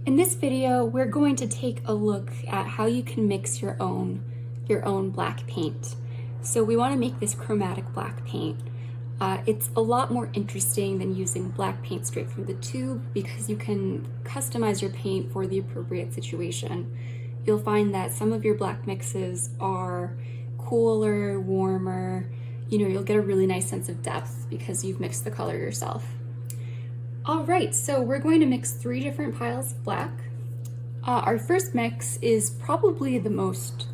In this video, we're going to take a look at how you can mix your own black paint. So we want to make this chromatic black paint. It's a lot more interesting than using black paint straight from the tube because you can customize your paint for the appropriate situation. You'll find that some of your black mixes are cooler, warmer, you'll get a really nice sense of depth because you've mixed the color yourself. All right, so we're going to mix 3 different piles of black. Our first mix is probably the most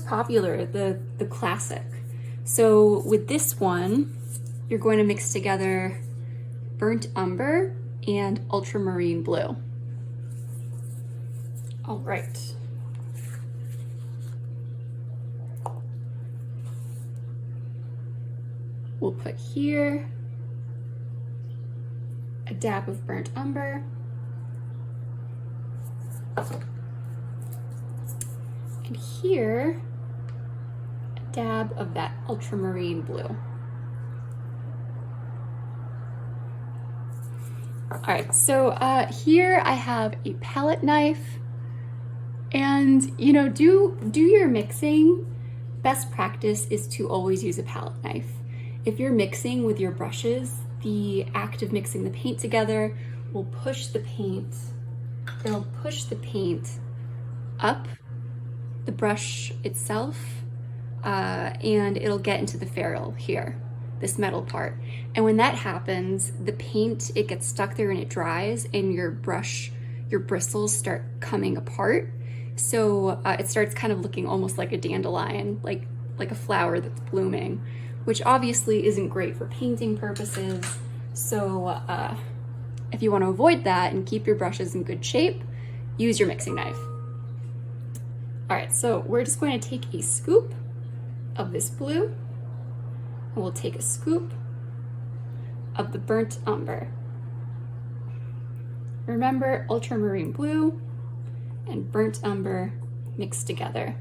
popular, the classic. So with this one, you're going to mix together burnt umber and ultramarine blue. All right. We'll put here a dab of burnt umber, and here a dab of that ultramarine blue. All right, so here I have a palette knife, and do your mixing. Best practice is to always use a palette knife. If you're mixing with your brushes, the act of mixing the paint together will push the paint, it'll push the paint up the brush itself, and it'll get into the ferrule here, this metal part. And when that happens, the paint, it gets stuck there and it dries, and your bristles start coming apart. So it starts kind of looking almost like a dandelion, like a flower that's blooming, which obviously isn't great for painting purposes. So if you want to avoid that and keep your brushes in good shape, use your mixing knife. All right, so we're just going to take a scoop of this blue, and we'll take a scoop of the burnt umber. Remember, ultramarine blue and burnt umber mixed together.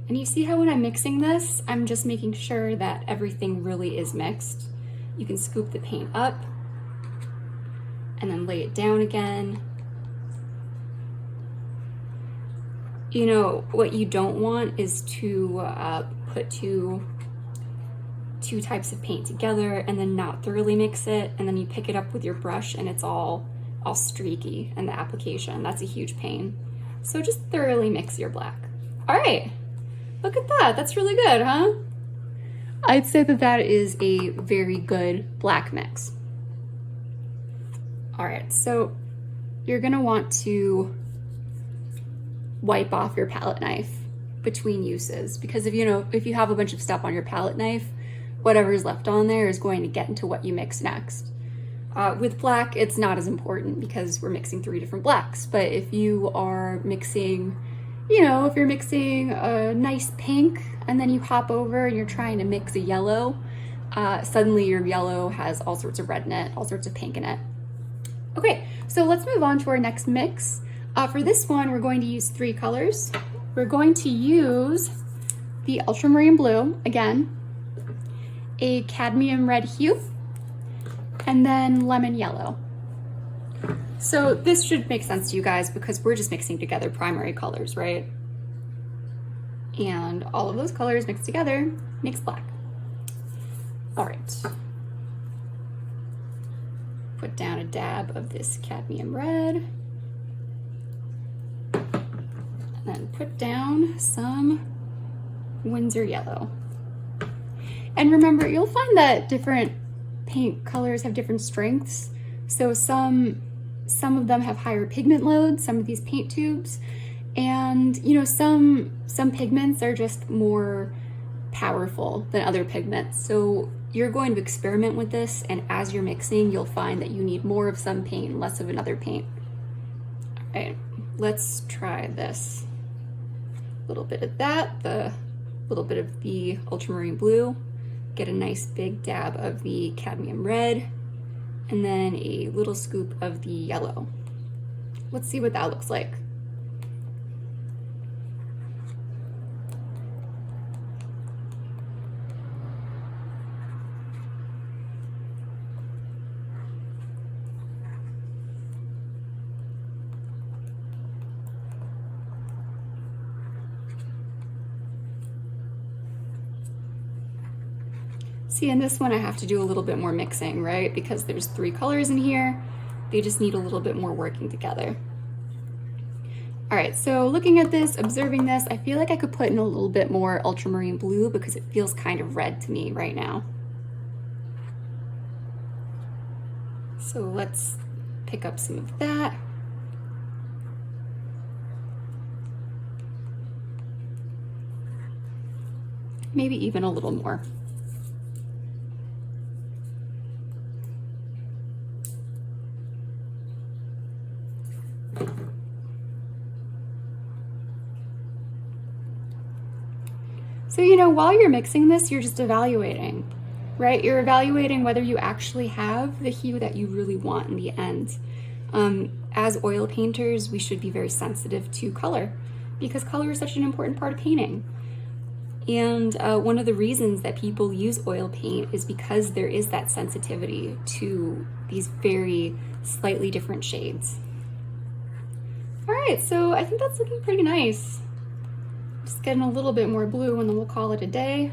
And you see how when I'm mixing this, I'm just making sure that everything really is mixed. You can scoop the paint up and then lay it down again. What you don't want is to put two types of paint together and then not thoroughly mix it, and then you pick it up with your brush and it's all streaky in the application. That's a huge pain. So just thoroughly mix your black. All right. Look at that, that's really good, huh? I'd say that is a very good black mix. All right, so you're gonna want to wipe off your palette knife between uses, because if you have a bunch of stuff on your palette knife, whatever's left on there is going to get into what you mix next. With black, it's not as important because we're mixing 3 different blacks, but if you are mixing if you're mixing a nice pink and then you hop over and you're trying to mix a yellow, suddenly your yellow has all sorts of red in it, all sorts of pink in it. Okay, so let's move on to our next mix. For this one, we're going to use 3 colors. We're going to use the ultramarine blue, again, a cadmium red hue, and then lemon yellow. So this should make sense to you guys because we're just mixing together primary colors, right? And all of those colors mixed together makes black. All right. Put down a dab of this cadmium red. And then put down some Windsor yellow. And remember, you'll find that different paint colors have different strengths. So some of them have higher pigment loads, some of these paint tubes, and some pigments are just more powerful than other pigments. So you're going to experiment with this, and as you're mixing, you'll find that you need more of some paint and less of another paint. All right, let's try this. A little bit of that, the little bit of the ultramarine blue, get a nice big dab of the cadmium red, and then a little scoop of the yellow. Let's see what that looks like. See, in this one I have to do a little bit more mixing, right? Because there's 3 colors in here. They just need a little bit more working together. All right, so looking at this, observing this, I feel like I could put in a little bit more ultramarine blue because it feels kind of red to me right now. So let's pick up some of that. Maybe even a little more. So, you know, while you're mixing this, you're just evaluating, right? You're evaluating whether you actually have the hue that you really want in the end. As oil painters, we should be very sensitive to color because color is such an important part of painting. And one of the reasons that people use oil paint is because there is that sensitivity to these very slightly different shades. All right, so I think that's looking pretty nice. Just getting a little bit more blue and then we'll call it a day.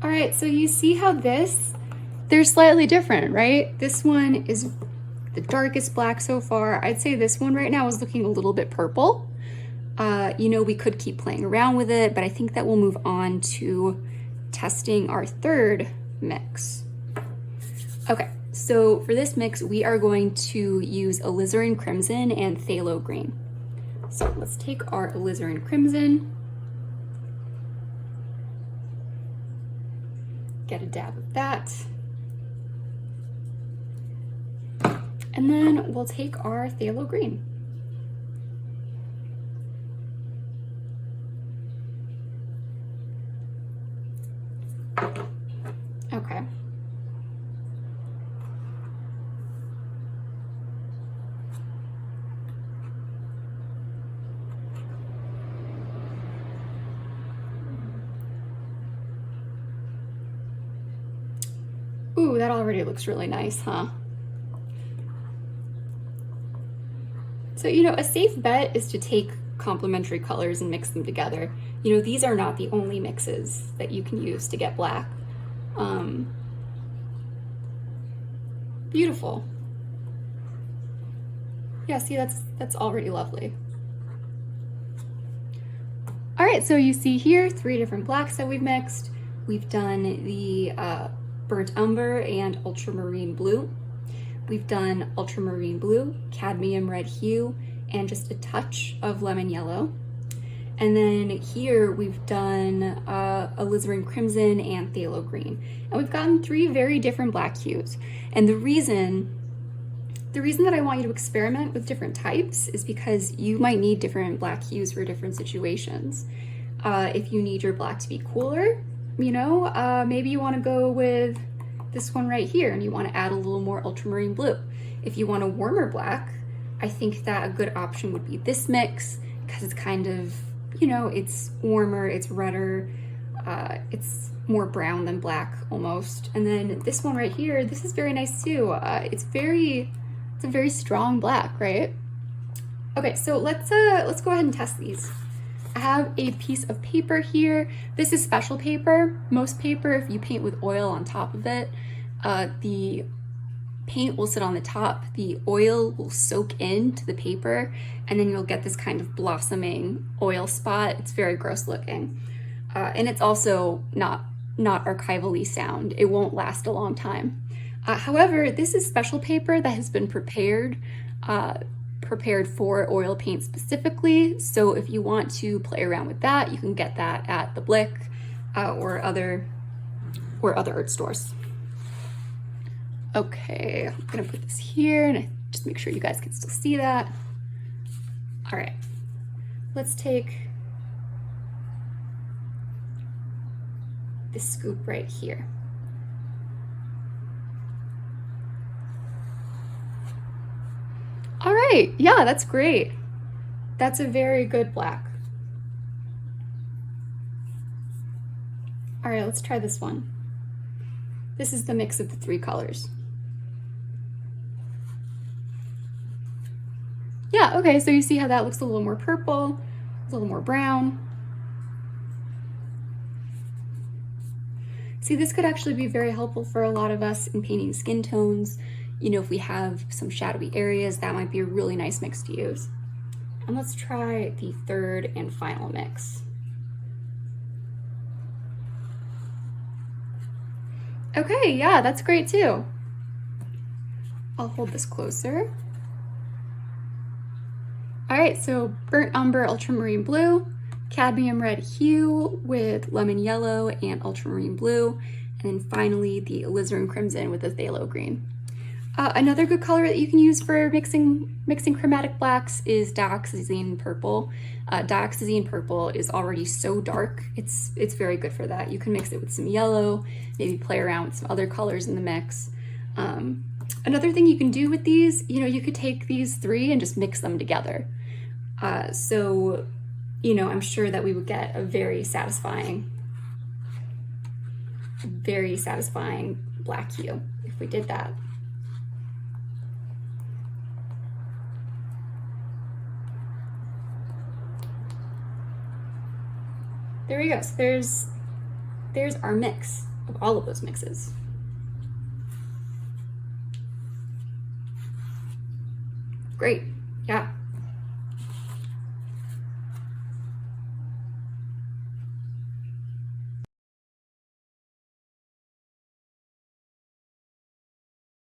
All right, so you see how they're slightly different, right? This one is the darkest black so far. I'd say this one right now is looking a little bit purple. You know, we could keep playing around with it, but I think that we'll move on to testing our third mix. Okay, so for this mix, we are going to use alizarin crimson and phthalo green. So let's take our alizarin crimson, get a dab of that. And then we'll take our phthalo green. Okay. Ooh, that already looks really nice, huh? So, you know, a safe bet is to take complementary colors and mix them together. You know, these are not the only mixes that you can use to get black. Beautiful. Yeah, see, that's already lovely. All right, so you see here 3 different blacks that we've mixed. We've done the burnt umber and ultramarine blue. We've done ultramarine blue, cadmium red hue, and just a touch of lemon yellow. And then here we've done alizarin crimson and phthalo green. And we've gotten 3 very different black hues. And the reason that I want you to experiment with different types is because you might need different black hues for different situations. If you need your black to be cooler, you know, maybe you want to go with this one right here and you want to add a little more ultramarine blue. If you want a warmer black, I think that a good option would be this mix because it's kind of, you know, it's warmer, it's redder, it's more brown than black almost. And then this one right here, this is very nice too. It's a very strong black, right? Okay, so let's go ahead and test these. I have a piece of paper here. This is special paper. Most paper, if you paint with oil on top of it, the paint will sit on the top, the oil will soak into the paper, and then you'll get this kind of blossoming oil spot. It's very gross looking. And it's also not archivally sound. It won't last a long time. However, this is special paper that has been prepared for oil paint specifically. So if you want to play around with that, you can get that at the Blick or other art stores. Okay, I'm gonna put this here and just make sure you guys can still see that. All right, let's take this scoop right here. All right, yeah, that's great. That's a very good black. All right, let's try this one. This is the mix of the 3 colors. Yeah, okay, so you see how that looks a little more purple. a little more brown. See, this could actually be very helpful for a lot of us in painting skin tones. You know, if we have some shadowy areas, that might be a really nice mix to use. And let's try the third and final mix. Okay, yeah, that's great too. I'll hold this closer. All right, so burnt umber, ultramarine blue, cadmium red hue with lemon yellow and ultramarine blue, and then finally the alizarin crimson with the phthalo green. Another good color that you can use for mixing chromatic blacks is dioxazine purple. Dioxazine purple is already so dark, it's very good for that. You can mix it with some yellow, maybe play around with some other colors in the mix. Another thing you can do with these, you know, you could take these three and just mix them together. So, you know, I'm sure that we would get a very satisfying black hue if we did that. There we go. So there's our mix of all of those mixes. Great. Yeah.